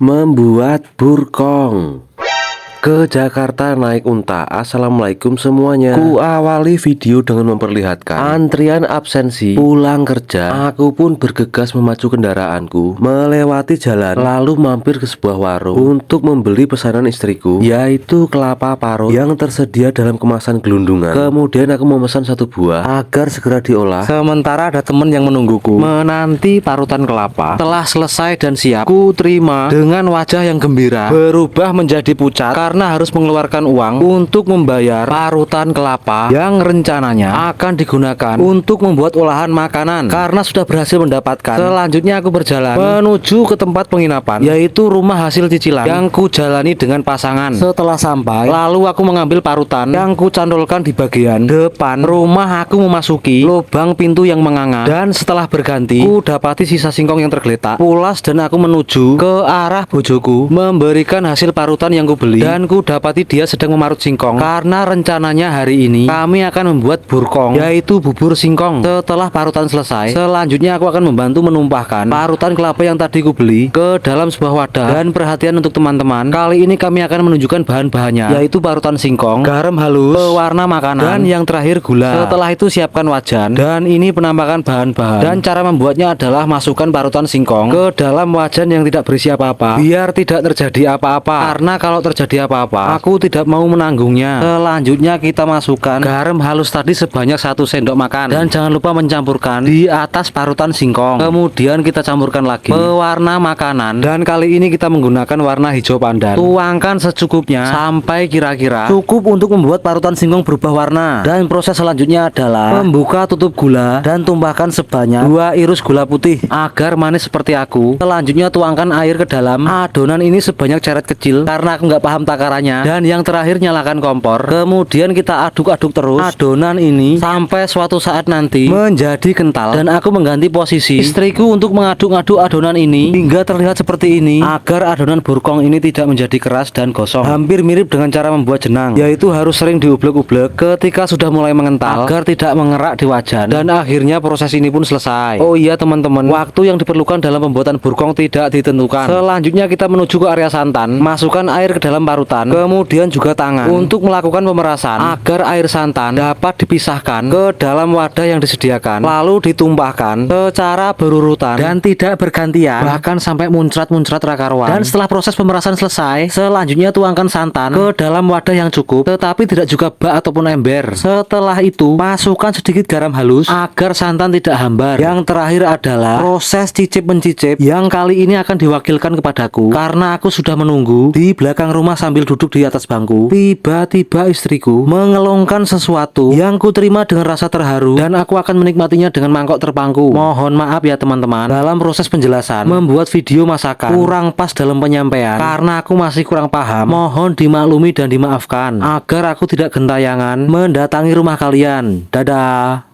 Membuat burkong. Ke Jakarta naik unta. Assalamualaikum semuanya. Ku awali video dengan memperlihatkan antrian absensi pulang kerja. Aku pun bergegas memacu kendaraanku melewati jalan, lalu mampir ke sebuah warung untuk membeli pesanan istriku, yaitu kelapa parut yang tersedia dalam kemasan gelundungan. Kemudian aku memesan satu buah agar segera diolah. Sementara ada teman yang menungguku menanti parutan kelapa. Telah selesai dan siap, ku terima dengan wajah yang gembira berubah menjadi pucat karena harus mengeluarkan uang untuk membayar parutan kelapa yang rencananya akan digunakan untuk membuat olahan makanan karena sudah berhasil mendapatkan. Selanjutnya aku berjalan menuju ke tempat penginapan, yaitu rumah hasil cicilan yang ku jalani dengan pasangan. Setelah sampai, lalu aku mengambil parutan yang ku cantolkan di bagian depan rumah. Aku memasuki lubang pintu yang menganga, dan setelah berganti, ku dapati sisa singkong yang tergeletak. Pulas dan aku menuju ke arah bojoku memberikan hasil parutan yang ku beli, dan ku dapati dia sedang memarut singkong karena rencananya hari ini kami akan membuat burkong, yaitu bubur singkong. Setelah parutan selesai, selanjutnya aku akan membantu menumpahkan parutan kelapa yang tadi ku beli ke dalam sebuah wadah. Dan perhatian untuk teman-teman, kali ini kami akan menunjukkan bahan-bahannya, yaitu parutan singkong, garam halus, pewarna makanan, dan yang terakhir gula. Setelah itu siapkan wajan, dan ini penampakan bahan-bahan. Dan cara membuatnya adalah masukkan parutan singkong ke dalam wajan yang tidak berisi apa-apa biar tidak terjadi apa-apa, karena kalau terjadi apa-apa aku tidak mau menanggungnya. Selanjutnya kita masukkan garam halus tadi sebanyak 1 sendok makan, dan jangan lupa mencampurkan di atas parutan singkong. Kemudian kita campurkan lagi pewarna makanan, dan kali ini kita menggunakan warna hijau pandan. Tuangkan secukupnya sampai kira-kira cukup untuk membuat parutan singkong berubah warna. Dan proses selanjutnya adalah membuka tutup gula dan tumpahkan sebanyak 2 irus gula putih agar manis seperti aku. Selanjutnya tuangkan air ke dalam adonan ini sebanyak ceret kecil karena aku nggak paham takarannya. Dan yang terakhir nyalakan kompor. Kemudian kita aduk-aduk terus adonan ini sampai suatu saat nanti menjadi kental. Dan aku mengganti posisi istriku untuk mengaduk-aduk adonan ini hingga terlihat seperti ini agar adonan burkong ini tidak menjadi keras dan gosong. Hampir mirip dengan cara membuat jenang, yaitu harus sering diublek-ublek ketika sudah mulai mengental agar tidak mengerak di wajan. Dan akhirnya proses ini pun selesai. Oh iya teman-teman, waktu yang diperlukan dalam pembuatan burkong tidak ditentukan. Selanjutnya kita menuju ke area santan. Masukkan air ke dalam parutan, kemudian juga tangan untuk melakukan pemerasan agar air santan dapat dipisahkan ke dalam wadah yang disediakan, lalu ditumpahkan secara berurutan dan tidak bergantian, bahkan sampai muncrat-muncrat rakaruan. Dan setelah proses pemerasan selesai, selanjutnya tuangkan santan ke dalam wadah yang cukup tetapi tidak juga bak ataupun ember. Setelah itu masukkan sedikit garam halus agar santan tidak hambar. Yang terakhir adalah proses cicip-mencicip yang kali ini akan diwakilkan kepadaku karena aku sudah menunggu di belakang rumah sambil duduk di atas bangku. Tiba-tiba istriku mengelongkan sesuatu yang ku terima dengan rasa terharu, dan aku akan menikmatinya dengan mangkok terpangku. Mohon maaf ya teman-teman, dalam proses penjelasan membuat video masakan kurang pas dalam penyampaian karena aku masih kurang paham. Mohon dimaklumi dan dimaafkan agar aku tidak gentayangan mendatangi rumah kalian. Dadah.